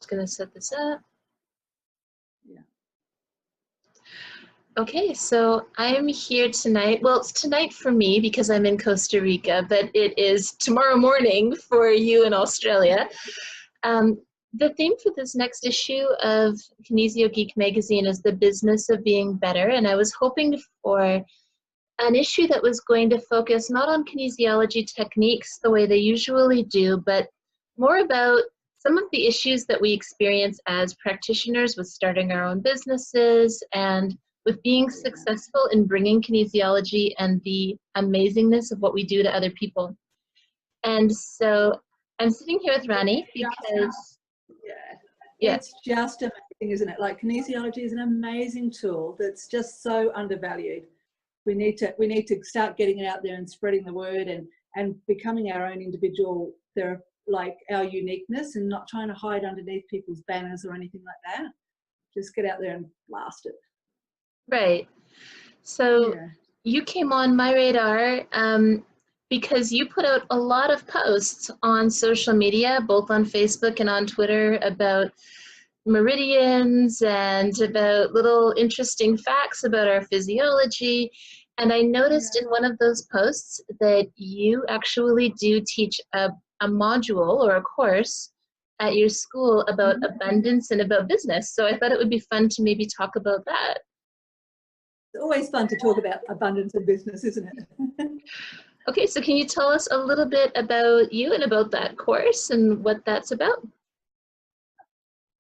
going to set this up. Yeah. Okay, so I'm here tonight. Well, it's tonight for me because I'm in Costa Rica, but it is tomorrow morning for you in Australia. The theme for this next issue of Kinesio Geek magazine is the business of being better, and I was hoping for an issue that was going to focus not on kinesiology techniques the way they usually do, but more about some of the issues that we experience as practitioners with starting our own businesses and with being successful in bringing kinesiology and the amazingness of what we do to other people. And so I'm sitting here with Ranee because... Yeah, it's just amazing, isn't it? Like, kinesiology is an amazing tool that's just so undervalued. We need to start getting it out there and spreading the word and becoming our own individual, like our uniqueness, and not trying to hide underneath people's banners or anything like that. Just get out there and blast it. Right. So you came on my radar because you put out a lot of posts on social media, both on Facebook and on Twitter, about meridians and about little interesting facts about our physiology. And I noticed in one of those posts that you actually do teach a module or a course at your school about abundance and about business. So I thought it would be fun to maybe talk about that. It's always fun to talk about abundance and business, isn't it? Okay, so can you tell us a little bit about you and about that course and what that's about?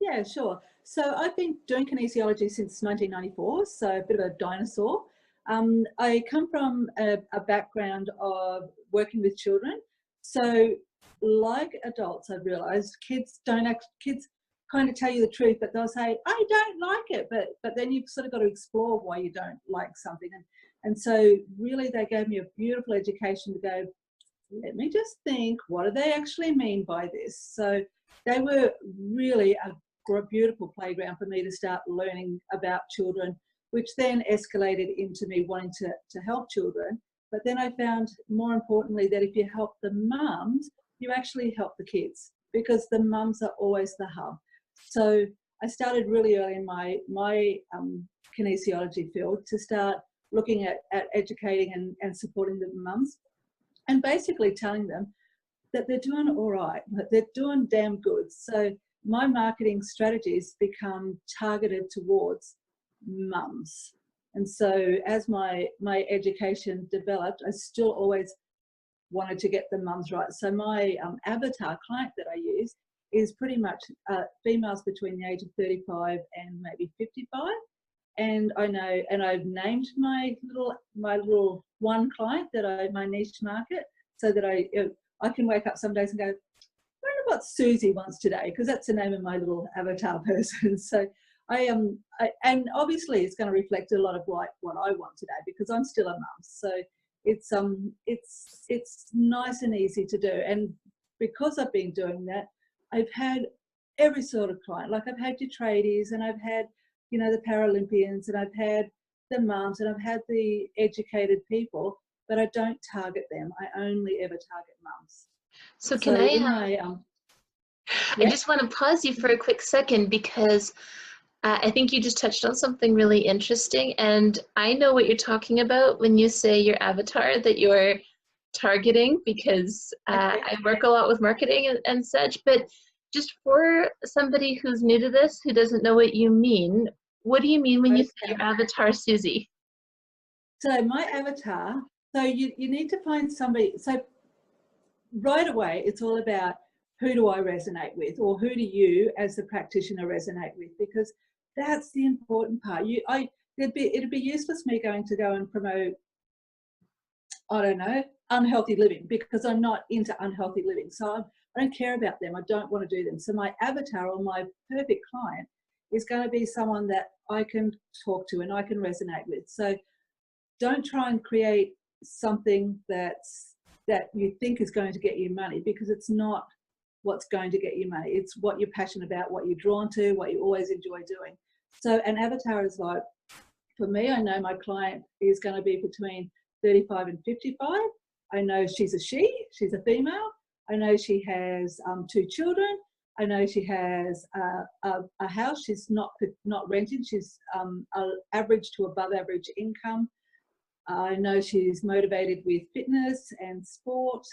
Yeah, sure. So I've been doing kinesiology since 1994, so a bit of a dinosaur. I come from a background of working with children. So like adults, I've realized kids kind of tell you the truth, but they'll say, I don't like it. But then you've sort of got to explore why you don't like something. And so really they gave me a beautiful education to go, let me just think, what do they actually mean by this? So they were really a beautiful playground for me to start learning about children, which then escalated into me wanting to help children. But then I found, more importantly, that if you help the mums, you actually help the kids, because the mums are always the hub. So I started really early in my kinesiology field to start looking at educating and supporting the mums, and basically telling them that they're doing all right, that they're doing damn good. So my marketing strategies become targeted towards mums. And so as my education developed, I still always wanted to get the mums right. So my avatar client that I use is pretty much females between the age of 35 and maybe 55. And I know, and I've named my little one client that my niche market, so that I can wake up some days and go, I wonder what Susie wants today, because that's the name of my little avatar person. So and obviously it's going to reflect a lot of what I want today, because I'm still a mum. So it's nice and easy to do. And because I've been doing that, I've had every sort of client. Like, I've had your tradies, and I've had, you know, the Paralympians, and I've had the mums, and I've had the educated people, but I don't target them. I only ever target mums. So can I just want to pause you for a quick second, because I think you just touched on something really interesting, and I know what you're talking about when you say your avatar that you're targeting, because I work a lot with marketing and such. But just for somebody who's new to this, who doesn't know what you mean, what do you mean when you say your avatar, Susie? So my avatar, so you need to find somebody. So right away, it's all about, who do I resonate with, or who do you as the practitioner resonate with? Because that's the important part. It'd be useless me going and promote, I don't know, unhealthy living, because I'm not into unhealthy living. So I don't care about them. I don't want to do them. So my avatar, or my perfect client, is going to be someone that I can talk to and I can resonate with. So don't try and create something that you think is going to get you money, because it's not what's going to get you money. It's what you're passionate about, what you're drawn to, what you always enjoy doing. So an avatar is like, for me, I know my client is going to be between 35 and 55. I know she's a female. I know she has 2 children. I know she has a house. She's not renting. She's average to above average income. I know she's motivated with fitness and sport.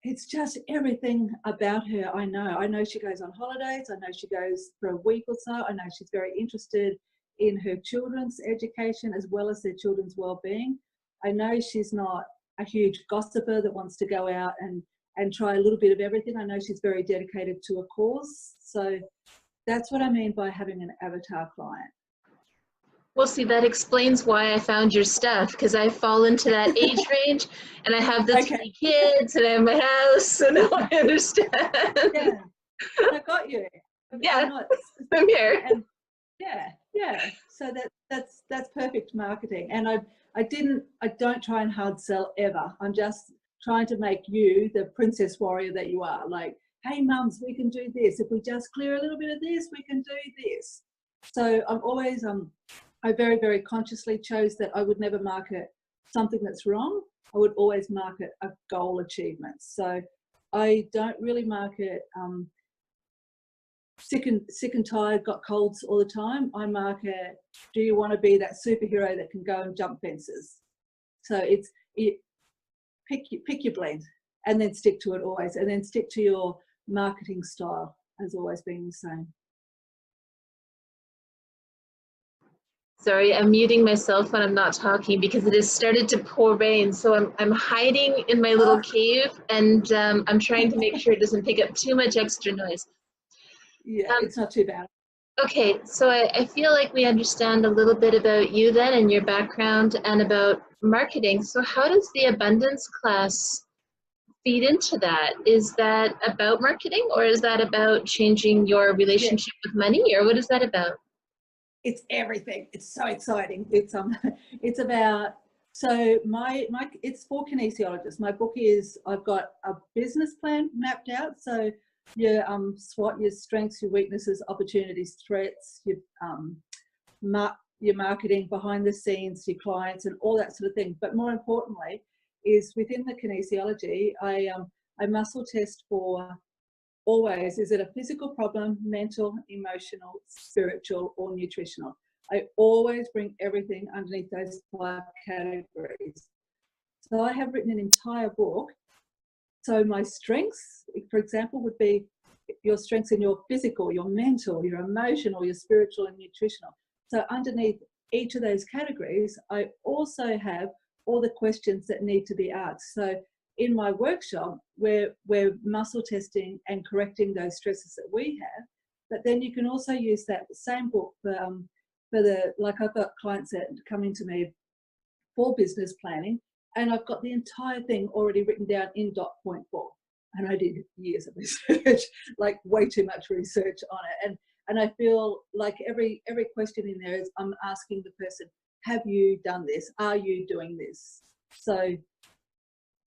It's just everything about her. I know she goes on holidays. I know she goes for a week or so. I know she's very interested in her children's education as well as their children's well-being. I know she's not a huge gossiper that wants to go out and try a little bit of everything. I know she's very dedicated to a cause. So that's what I mean by having an avatar client. Well, see, that explains why I found your stuff, because I fall into that age range, and I have the 3 kids, and I have my house, so now I understand. Yeah, I got you. Yeah, I'm here. And yeah. So that's perfect marketing. And I don't try and hard sell ever. I'm just trying to make you the princess warrior that you are. Like, hey, mums, we can do this. If we just clear a little bit of this, we can do this. So I'm always I very, very consciously chose that I would never market something that's wrong. I would always market a goal achievement. So I don't really market sick and tired, got colds all the time. I market, do you want to be that superhero that can go and jump fences? So pick your blend and then stick to it always, and then stick to your marketing style as always being the same. Sorry, I'm muting myself when I'm not talking because it has started to pour rain. So I'm hiding in my little cave, and I'm trying to make sure it doesn't pick up too much extra noise. Yeah, it's not too bad. Okay, so I feel like we understand a little bit about you then and your background and about marketing. So how does the abundance class feed into that? Is that about marketing, or is that about changing your relationship with money, or what is that about? It's everything. It's so exciting. It's about, so it's for kinesiologists. My book is, I've got a business plan mapped out. So your SWOT, your strengths, your weaknesses, opportunities, threats, your marketing behind the scenes, your clients, and all that sort of thing. But more importantly, is within the kinesiology, I muscle test for always, is it a physical problem, mental, emotional, spiritual, or nutritional? I always bring everything underneath those 5 categories. So I have written an entire book. So my strengths, for example, would be your strengths in your physical, your mental, your emotional, your spiritual, and nutritional. So underneath each of those categories, I also have all the questions that need to be asked. So in my workshop, we're muscle testing and correcting those stresses that we have, but then you can also use that same book for like I've got clients that come into me for business planning, and I've got the entire thing already written down in .4. And I did years of research, like way too much research on it. And I feel like every question in there is I'm asking the person, have you done this? Are you doing this? So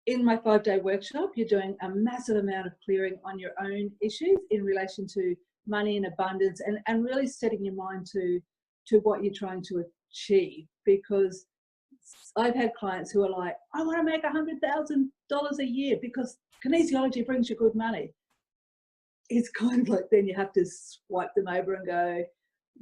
in my 5-day workshop, you're doing a massive amount of clearing on your own issues in relation to money and abundance, and really setting your mind to what you're trying to achieve. Because I've had clients who are like, I want to make $100,000 a year because kinesiology brings you good money. It's kind of like, then you have to swipe them over and go,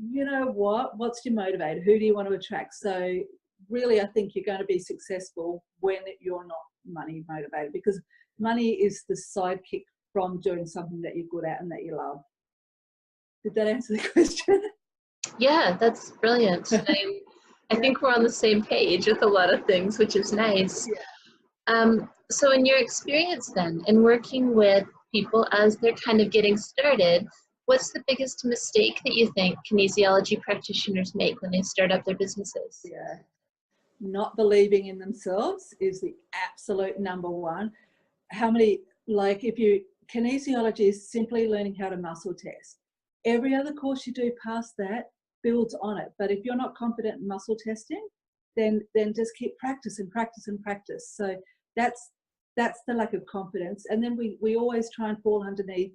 you know what, what's your motivator? Who do you want to attract? So really, I think you're going to be successful when you're not money motivated, because money is the sidekick from doing something that you're good at and that you love. Did that answer the question? Yeah, that's brilliant. I think we're on the same page with a lot of things, which is nice. Yeah. So in your experience then, in working with people as they're kind of getting started, what's the biggest mistake that you think kinesiology practitioners make when they start up their businesses? Yeah. Not believing in themselves is the absolute number one. Kinesiology is simply learning how to muscle test. Every other course you do past that builds on it. But if you're not confident in muscle testing, then just keep practice. So that's the lack of confidence. And then we always try and fall underneath,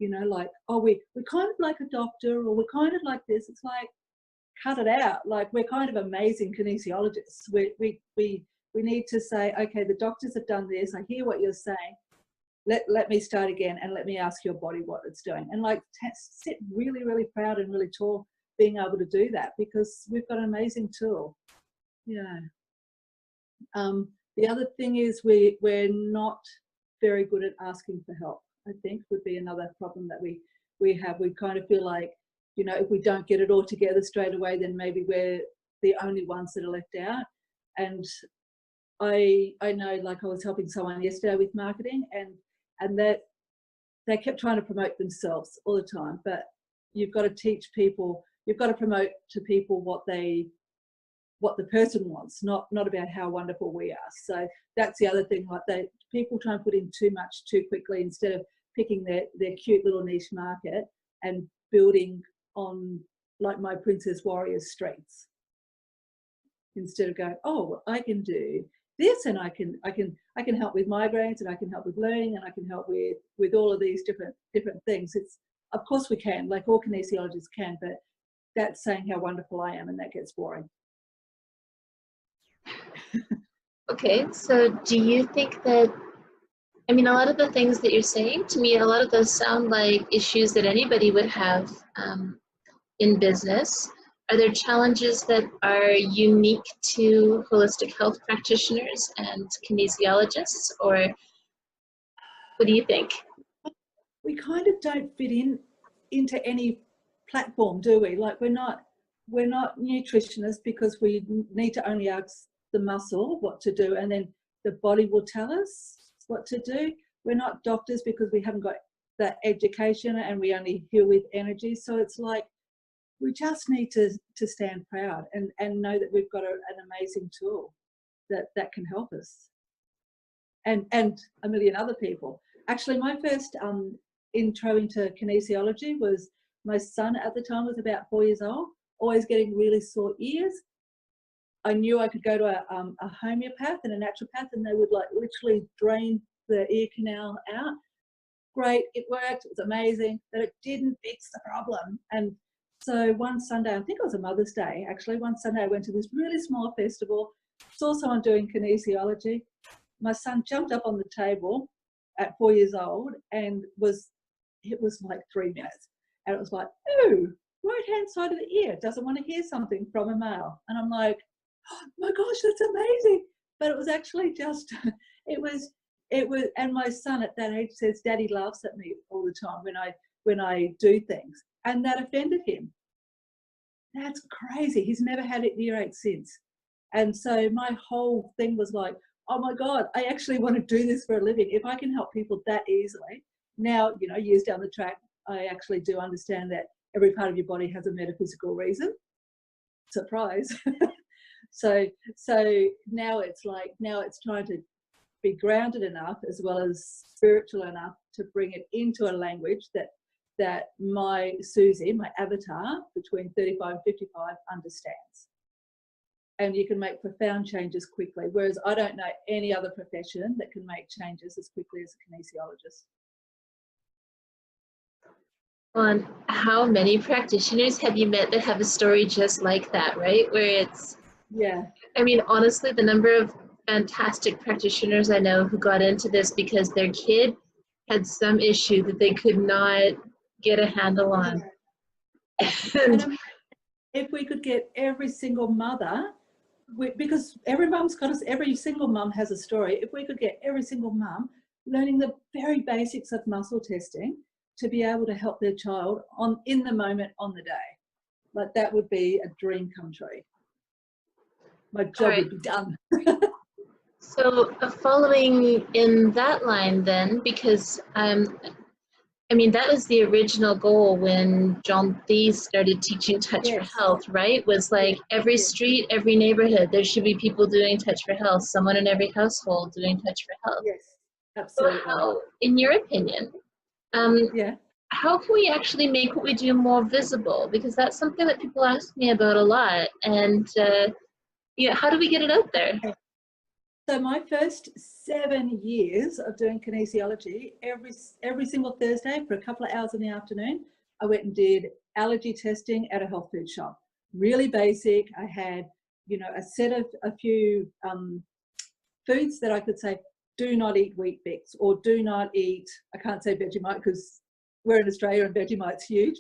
like, oh, we're kind of like a doctor, or we're kind of like this. It's like, cut it out. Like, we're kind of amazing kinesiologists. We need to say, okay, the doctors have done this. I hear what you're saying. let me start again and let me ask your body what it's doing. And like sit really, really proud and really tall being able to do that, because we've got an amazing tool. Yeah. The other thing is we're not very good at asking for help, I think would be another problem that we have. We kind of feel like, you know, if we don't get it all together straight away, then maybe we're the only ones that are left out. And I know, like, I was helping someone yesterday with marketing, and that they kept trying to promote themselves all the time. But you've got to teach people, you've got to promote to people what the person wants, not about how wonderful we are. So that's the other thing, like people try and put in too much too quickly, instead of picking their cute little niche market and building on, like, my Princess Warrior's strengths, instead of going, oh, I can do this, and I can help with migraines, and I can help with learning, and I can help with all of these different things. It's, of course we can, like all kinesiologists can, but that's saying how wonderful I am, and that gets boring. Okay, so do you think that, I mean, a lot of the things that you're saying, to me, a lot of those sound like issues that anybody would have in business. Are there challenges that are unique to holistic health practitioners and kinesiologists, or what do you think? We kind of don't fit into any platform, do we? Like, we're not nutritionists, because we need to only ask the muscle what to do, and then the body will tell us what to do. We're not doctors, because we haven't got that education, and we only heal with energy. So it's like, we just need to stand proud and know that we've got an amazing tool that can help us, and a million other people. Actually, my first intro into kinesiology was, my son at the time was about 4 years old, always getting really sore ears. I knew I could go to a homeopath and a naturopath, and they would, like, literally drain the ear canal out. Great, it worked, it was amazing, but it didn't fix the problem. And so one Sunday, I think it was a Mother's Day, actually, one Sunday I went to this really small festival, saw someone doing kinesiology. My son jumped up on the table at 4 years old, and it was like 3 minutes. And it was like, ooh, right-hand side of the ear doesn't want to hear something from a male. And I'm like, oh my gosh, that's amazing. But it was actually just, it was, and my son at that age says, Daddy laughs at me all the time when I do things. And that offended him. That's crazy. He's never had an earache since. And so my whole thing was like, oh my God, I actually want to do this for a living. If I can help people that easily. Now, you know, years down the track, I actually do understand that every part of your body has a metaphysical reason. Surprise. So now it's trying to be grounded enough, as well as spiritual enough, to bring it into a language that my Susie, my avatar between 35 and 55, understands. And you can make profound changes quickly, whereas I don't know any other profession that can make changes as quickly as a kinesiologist. On how many practitioners have you met that have a story just like that, right? Where it's, yeah. I mean, honestly, the number of fantastic practitioners I know who got into this because their kid had some issue that they could not get a handle on. Yeah. And if we could get every single mother, because every single mum has a story. If we could get every single mum learning the very basics of muscle testing to be able to help their child in the moment, on the day, like, that would be a dream come true. My job would be done. So following in that line then, because I mean, that was the original goal when John Thies started teaching Touch for Health, right? Was like, every street, every neighborhood, there should be people doing Touch for Health, someone in every household doing Touch for Health. Yes, absolutely. So how, in your opinion, how can we actually make what we do more visible? Because that's something that people ask me about a lot. And how do we get it out there? So my first 7 years of doing kinesiology, every single Thursday for a couple of hours in the afternoon, I went and did allergy testing at a health food shop. Really basic. I had, a set of a few foods that I could say, do not eat wheat bix, or do not eat, I can't say Vegemite because we're in Australia and Vegemite's huge,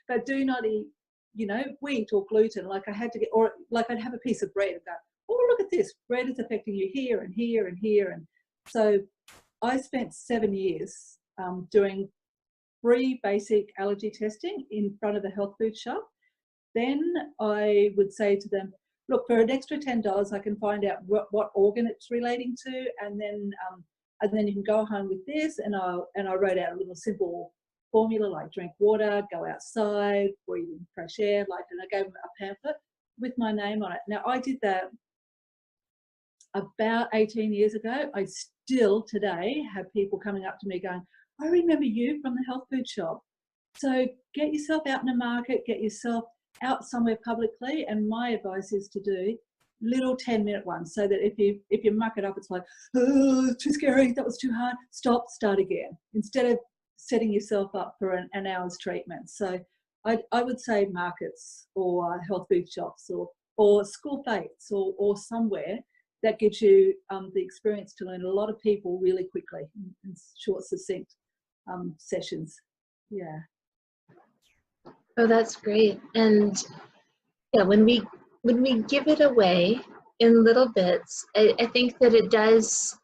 but do not eat, you know, wheat or gluten. Like I had to get, or like I'd have a piece of bread and go, oh, look at this, bread is affecting you here and here and here. And so I spent 7 years doing free basic allergy testing in front of a health food shop. Then I would say to them, look, for an extra $10, I can find out what organ it's relating to, and then you can go home with this. And I wrote out a little simple formula like drink water, go outside, breathe in fresh air, like, and I gave them a pamphlet with my name on it. Now I did that about 18 years ago. I still today have people coming up to me going, I remember you from the health food shop. So get yourself out in the market, get yourself out somewhere publicly, and my advice is to do little 10-minute ones, so that if you muck it up, it's like, oh, too scary, that was too hard, stop, start again, instead of setting yourself up for an hour's treatment. So I would say markets or health food shops or school fates or somewhere that gives you the experience to learn a lot of people really quickly in short, succinct sessions. Yeah. Oh, that's great. And yeah, when we give it away in little bits, I think that it does.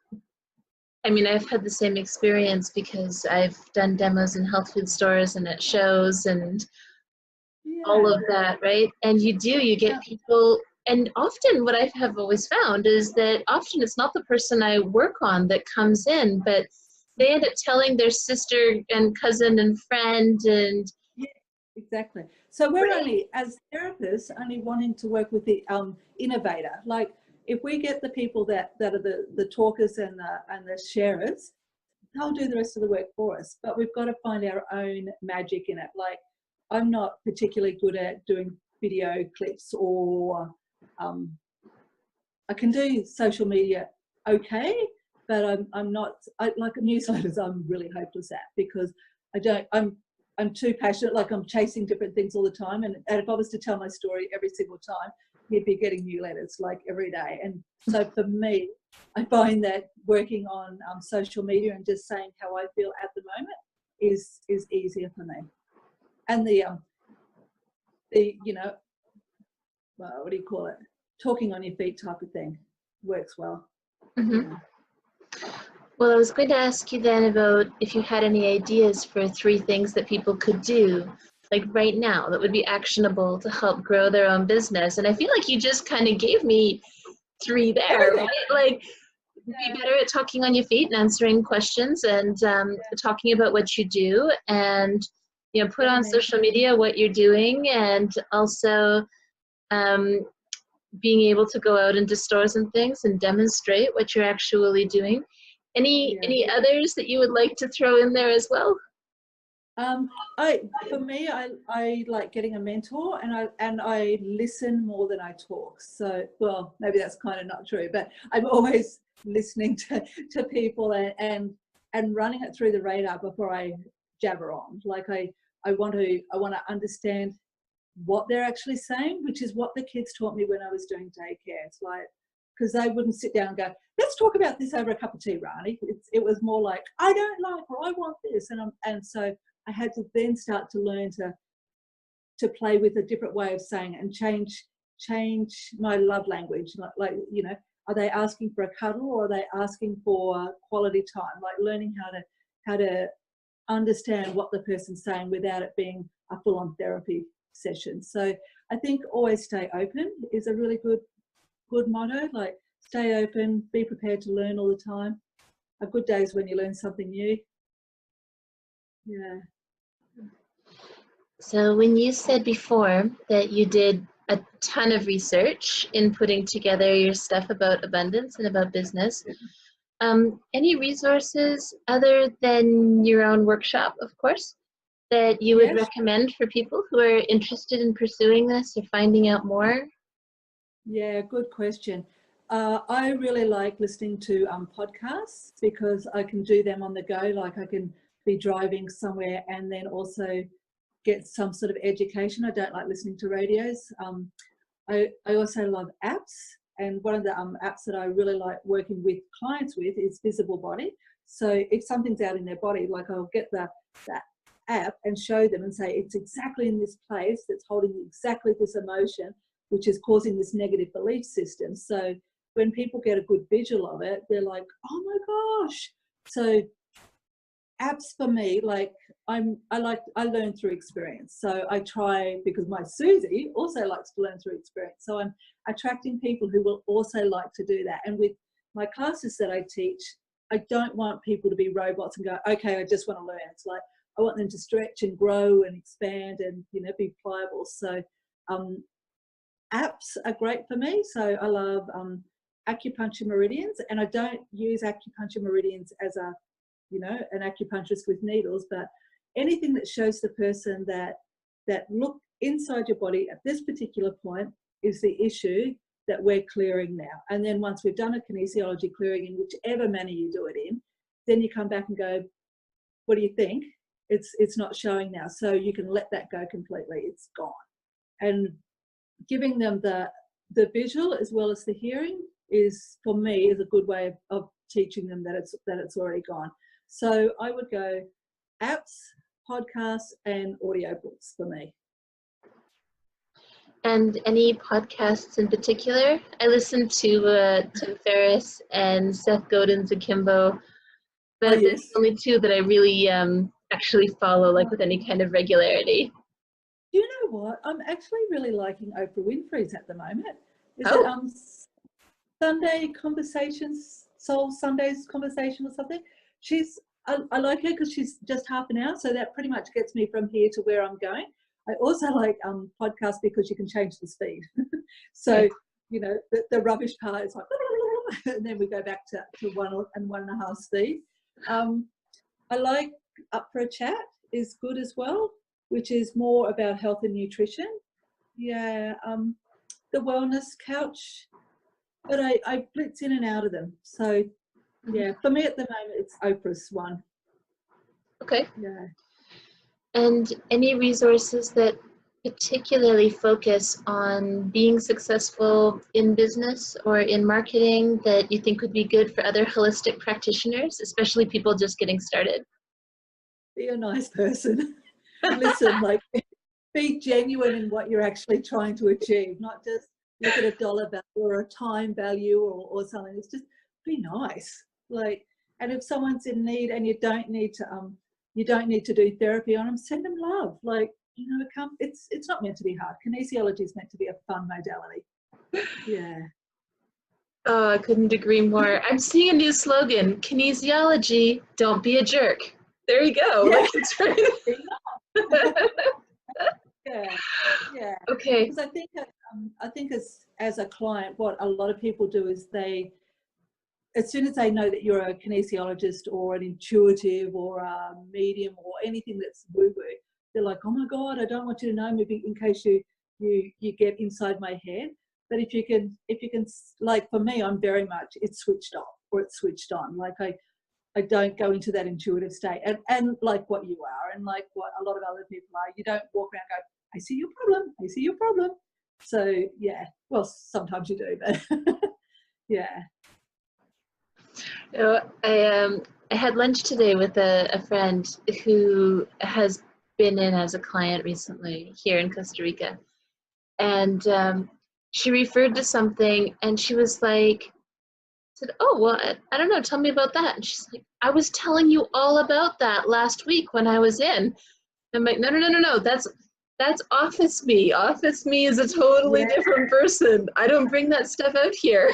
I mean, I've had the same experience because I've done demos in health food stores and at shows and all of that, right? And you get people, and often what I have always found is that often it's not the person I work on that comes in, but they end up telling their sister and cousin and friend. And yeah, exactly. So we're only, as therapists, only wanting to work with the innovator. Like if we get the people that are the talkers and the sharers, they'll do the rest of the work for us. But we've got to find our own magic in it. Like I'm not particularly good at doing video clips, or I can do social media okay, but I'm not, like newsletters I'm really hopeless at, because I'm too passionate, like I'm chasing different things all the time. And if I was to tell my story every single time, you'd be getting new letters like every day. And so for me, I find that working on social media and just saying how I feel at the moment is easier for me. And the you know, what do you call it? Talking on your feet type of thing works well. Mm-hmm. Yeah. Well, I was going to ask you then about if you had any ideas for 3 things that people could do, like right now, that would be actionable to help grow their own business. And I feel like you just kind of gave me 3 there, right? Like, be better at talking on your feet and answering questions, and talking about what you do, and put on social media what you're doing, and also being able to go out into stores and things and demonstrate what you're actually doing. Any others that you would like to throw in there as well? For me, I like getting a mentor, and I listen more than I talk. So, well, maybe that's kind of not true, but I'm always listening to people and running it through the radar before I jabber on. Like I want to understand what they're actually saying, which is what the kids taught me when I was doing daycare. It's like, because they wouldn't sit down and go, let's talk about this over a cup of tea, Ranee. It was more like, I don't like, or I want this, and so I had to then start to learn to play with a different way of saying it and change my love language. Like are they asking for a cuddle, or are they asking for quality time? Like learning how to understand what the person's saying without it being a full-on therapy session. So I think always stay open is a really good motto. Like stay open, be prepared to learn all the time. A good day is when you learn something new. Yeah. So when you said before that you did a ton of research in putting together your stuff about abundance and about business, any resources other than your own workshop, of course, that you would recommend for people who are interested in pursuing this or finding out more? Yeah, good question. I really like listening to podcasts, because I can do them on the go. Like I can be driving somewhere and then also get some sort of education. I don't like listening to radios. I also love apps. And one of the apps that I really like working with clients with is Visible Body. So if something's out in their body, like I'll get that app and show them and say, it's exactly in this place that's holding exactly this emotion, which is causing this negative belief system. So when people get a good visual of it, they're like, oh my gosh. So apps for me, like I learn through experience. So I try, because my Susie also likes to learn through experience. So I'm attracting people who will also like to do that. And with my classes that I teach, I don't want people to be robots and go, okay, I just want to learn. It's like, I want them to stretch and grow and expand and, you know, be pliable. So apps are great for me. So I love acupuncture meridians, and I don't use acupuncture meridians as a, you know, an acupuncturist with needles, but anything that shows the person that look inside your body at this particular point is the issue that we're clearing now. And then once we've done a kinesiology clearing in whichever manner you do it in, then you come back and go, what do you think? It's not showing now. So you can let that go completely. It's gone. And giving them the visual as well as the hearing is, for me, is a good way of teaching them that it's already gone. So I would go apps, podcasts, and audiobooks for me. And any podcasts in particular? I listen to Tim Ferriss and Seth Godin's Akimbo, but Oh, yes. the only two that I really actually follow, like with any kind of regularity. Do you know what? I'm actually really liking Oprah Winfrey's at the moment. Is Oh. it Sunday Conversations, Soul Sunday's Conversation or something? I like her because she's just half an hour, so that pretty much gets me from here to where I'm going. I also like podcasts because you can change the speed. So, yeah, you know, the rubbish part is like, and then we go back to 1.5 speed. I like Up for a Chat is good as well, which is more about health and nutrition. Yeah, the Wellness Couch, but I blitz in and out of them. So yeah, for me at the moment, it's Oprah's one. Okay. Yeah. And any resources that particularly focus on being successful in business or in marketing that you think would be good for other holistic practitioners, especially people just getting started? Be a nice person. Listen, like, be genuine in what you're actually trying to achieve, not just look at a dollar value or a time value or something. It's just be nice. Like, and if someone's in need and you don't need to do therapy on them, send them love. Like, you know, it's not meant to be hard. Kinesiology is meant to be a fun modality. Yeah. Oh, I couldn't agree more. I'm seeing a new slogan: Kinesiology, don't be a jerk. There you go. Yeah. Like, it's right. Yeah. Yeah. Okay. Because I think as a client, what a lot of people do is as soon as they know that you're a kinesiologist or an intuitive or a medium or anything that's woo-woo, they're like, oh my God, I don't want you to know me in case you get inside my head. But if you can, like for me, I'm very much, it's switched off or it's switched on. Like I don't go into that intuitive state. And like what you are and like what a lot of other people are, you don't walk around and go, I see your problem, I see your problem. So yeah, well, sometimes you do, but yeah. You know, I had lunch today with a friend who has been in as a client recently here in Costa Rica. And she referred to something and she was like, said, oh, well, I don't know, tell me about that. And she's like, I was telling you all about that last week when I was in. I'm like, no, that's office me. Office me is a totally different person. I don't bring that stuff out here.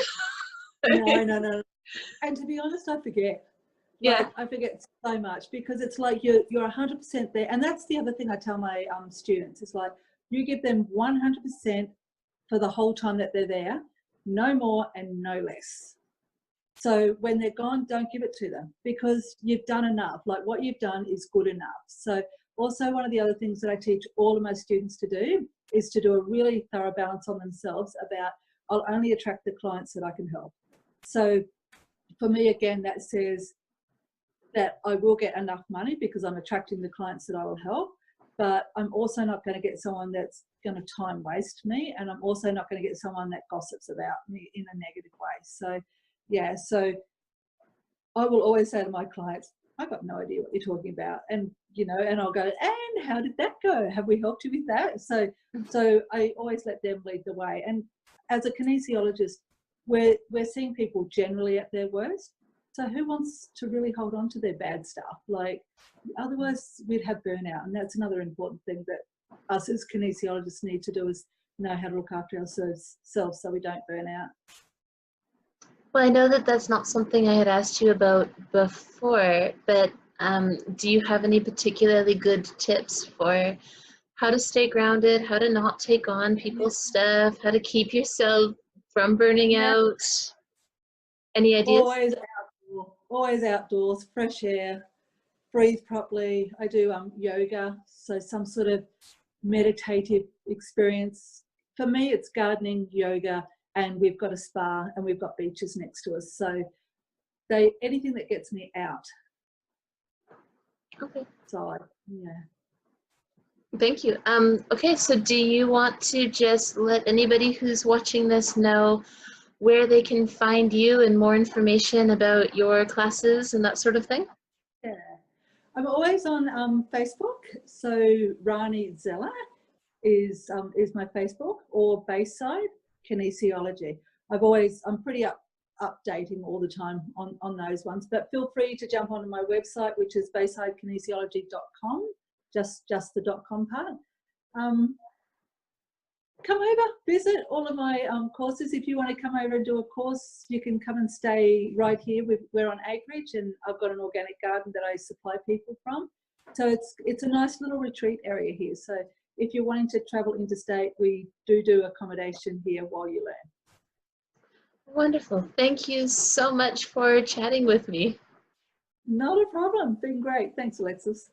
No. And to be honest, I forget. Like, I forget so much because it's like you're 100% there. And that's the other thing I tell my students. It's like you give them 100% for the whole time that they're there, no more and no less. So when they're gone, don't give it to them because you've done enough. Like what you've done is good enough. So also one of the other things that I teach all of my students to do is to do a really thorough balance on themselves about, I'll only attract the clients that I can help. So for me, again, that says that I will get enough money because I'm attracting the clients that I will help. but I'm also not going to get someone that's going to time waste me, and I'm also not going to get someone that gossips about me in a negative way. So yeah, so I will always say to my clients, I've got no idea what you're talking about. And, you know, and I'll go, and how did that go? Have we helped you with that? So I always let them lead the way. And as a kinesiologist, we're seeing people generally at their worst. So who wants to really hold on to their bad stuff? Like, otherwise we'd have burnout. And that's another important thing that us as kinesiologists need to do, is know how to look after ourselves so we don't burn out. Well, I know that that's not something I had asked you about before, but do you have any particularly good tips for how to stay grounded, how to not take on people's stuff, how to keep yourself from burning out? Any ideas? Always outdoors, fresh air, breathe properly. I do yoga, so some sort of meditative experience. For me, it's gardening, yoga, and we've got a spa and we've got beaches next to us. So anything that gets me out. Okay. So yeah. Thank you. Okay, so do you want to just let anybody who's watching this know where they can find you and more information about your classes and that sort of thing? Yeah. I'm always on Facebook. So Ranee Zeller is my Facebook, or Bayside Kinesiology. I'm pretty updating all the time on those ones, but feel free to jump onto my website, which is baysidekinesiology.com, just the .com part. Come over, visit all of my courses. If you want to come over and do a course, you can come and stay right here. We're on acreage, and I've got an organic garden that I supply people from. So it's a nice little retreat area here. So if you're wanting to travel interstate, we do accommodation here while you learn. Wonderful. Thank you so much for chatting with me. Not a problem. Been great. Thanks, Alexis.